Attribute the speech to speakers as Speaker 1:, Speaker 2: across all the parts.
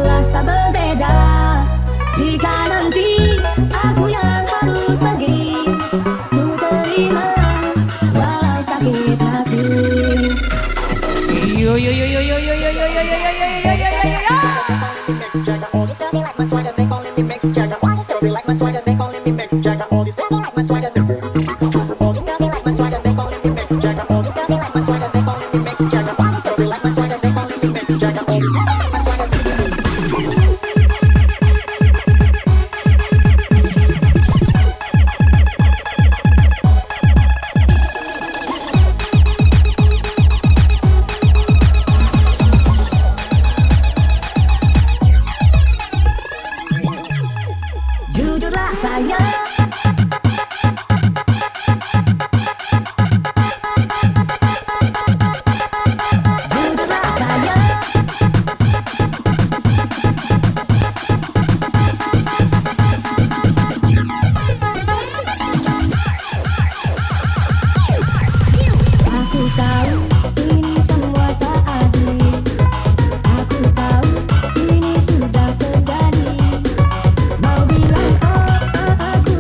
Speaker 1: jelas tak berbeda. Jika nanti aku yang harus pergi, ku terima walau sakit hati.
Speaker 2: Yo yo yo yo yo yo yo yo yo yo yo yo yo yo yo yo.
Speaker 3: All these girls they like my swagger, they calling me Mick Jagger. All these girls they like my swagger, they calling me Mick Jagger. All these girls they like my swagger. All these girls they like my swagger, they calling me Mick Jagger. All these girls they like my swagger, they calling me Mick Jagger. All these girls they like my swagger, they calling me Mick Jagger. All these girls they like my swagger.
Speaker 1: Jujurlah sayang, jujurlah sayang. Aku tahu ini semua tak adil. Aku tahu ini sudah terjadi. Mau bilang oh aku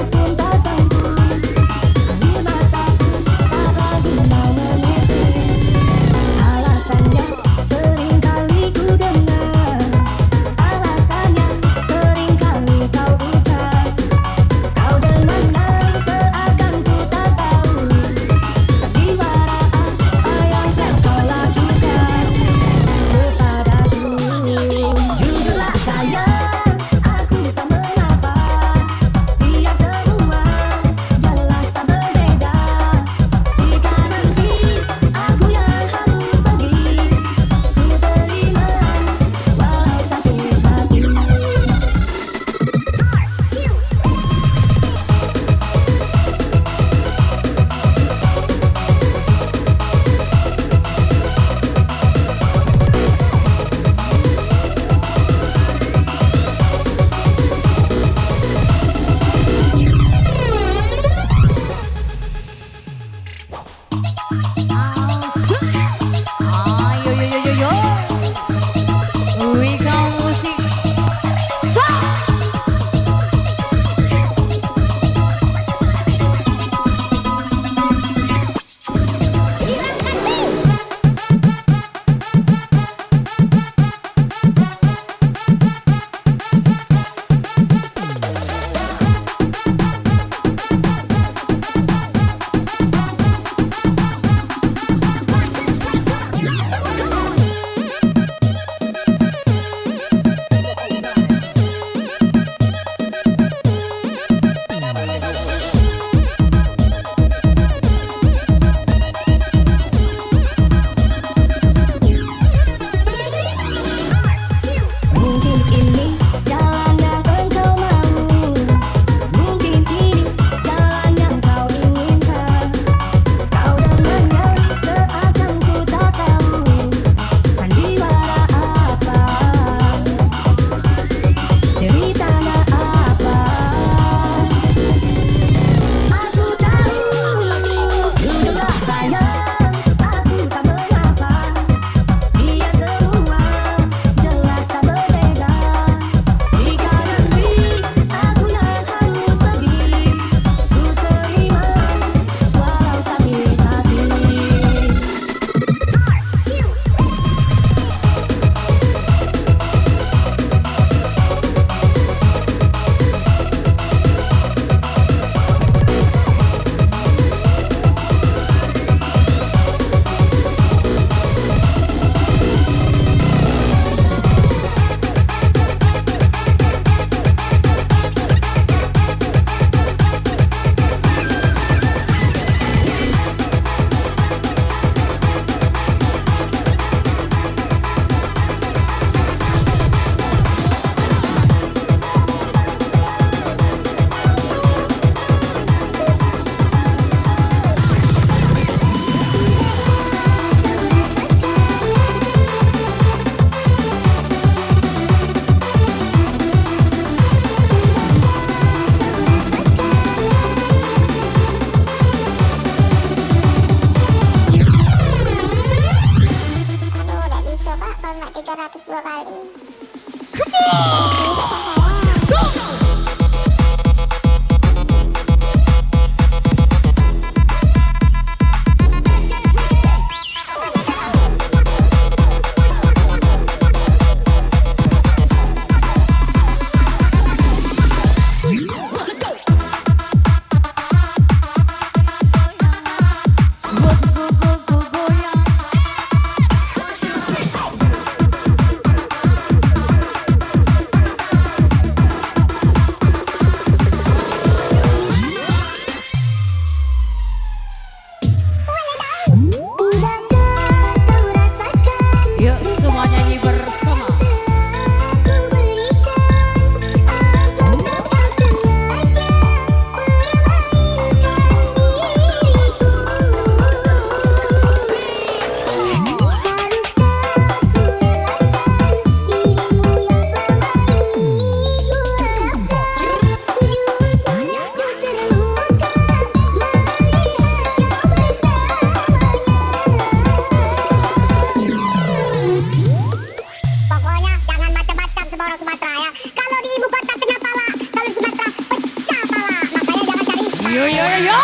Speaker 2: Yo yo yo yo.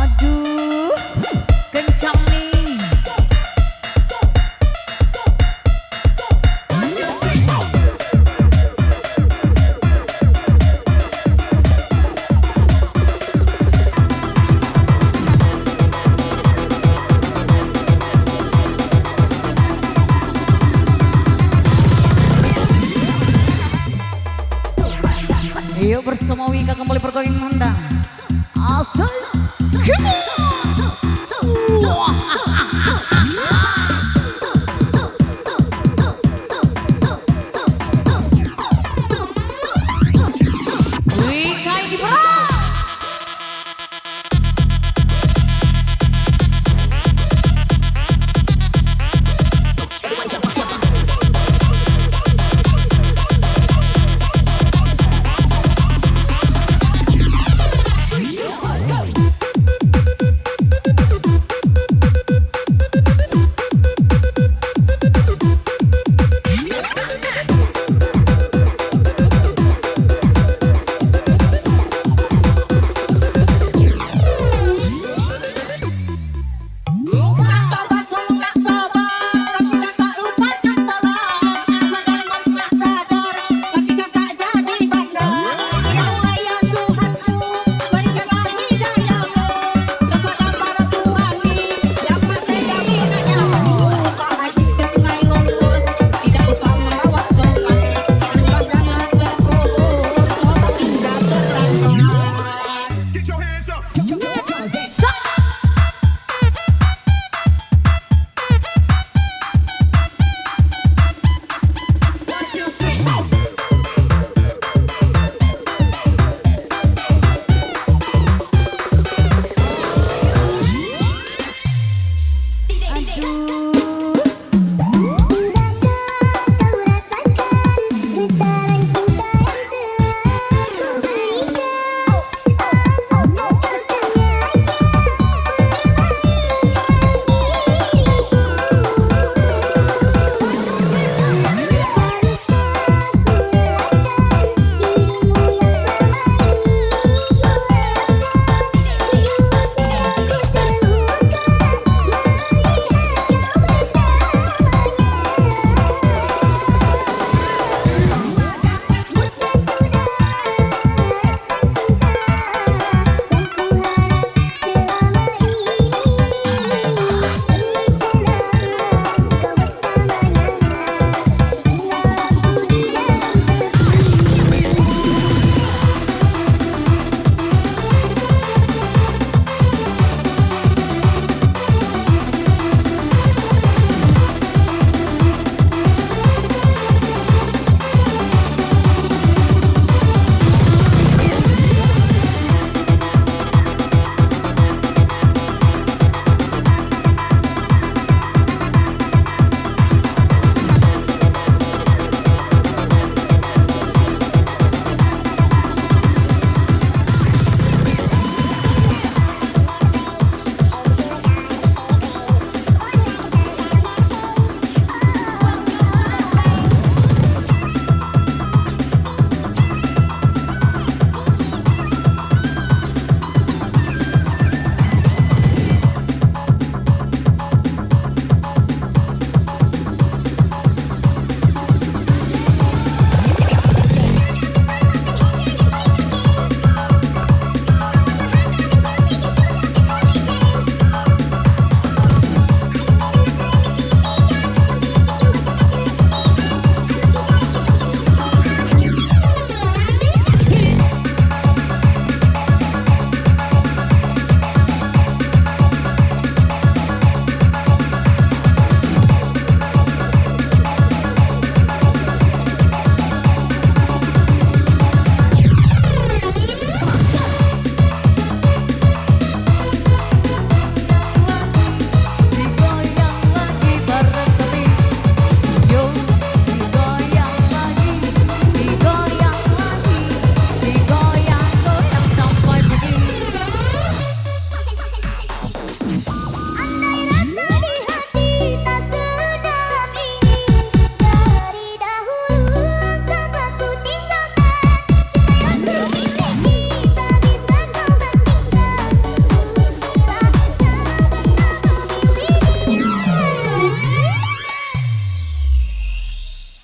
Speaker 2: Aduh, kencang nih. Yuk bersama Wika kembali bergoyang mandang. Asal. Come on. Wika ini berat.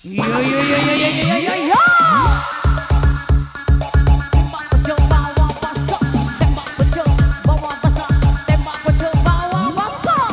Speaker 2: Yo yo yo yo yo yo yo yo. Tembak pecah bawa basah, tembak pecah bawa basah, tembak pecah bawa basah.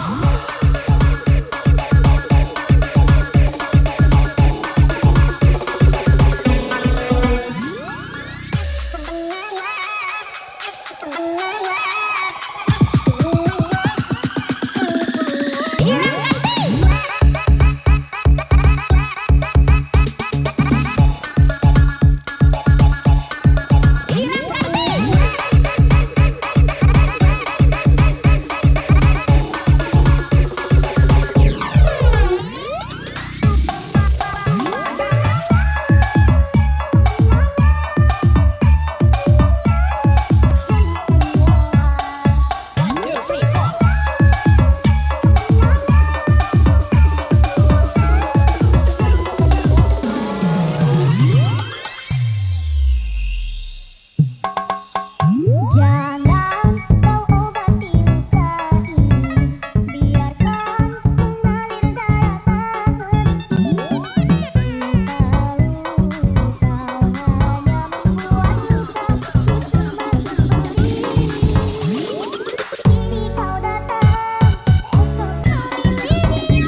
Speaker 1: Jangan kau obati luka ini, biarkan mengalir darah tak henti. Tahu kau hanya membuat luka semakin pedih. Kini kau datang, esok kau di sini.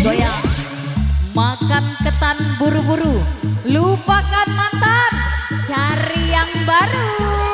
Speaker 2: Goyang, makan ketan buru-buru, lupakan mantan, cari yang baru.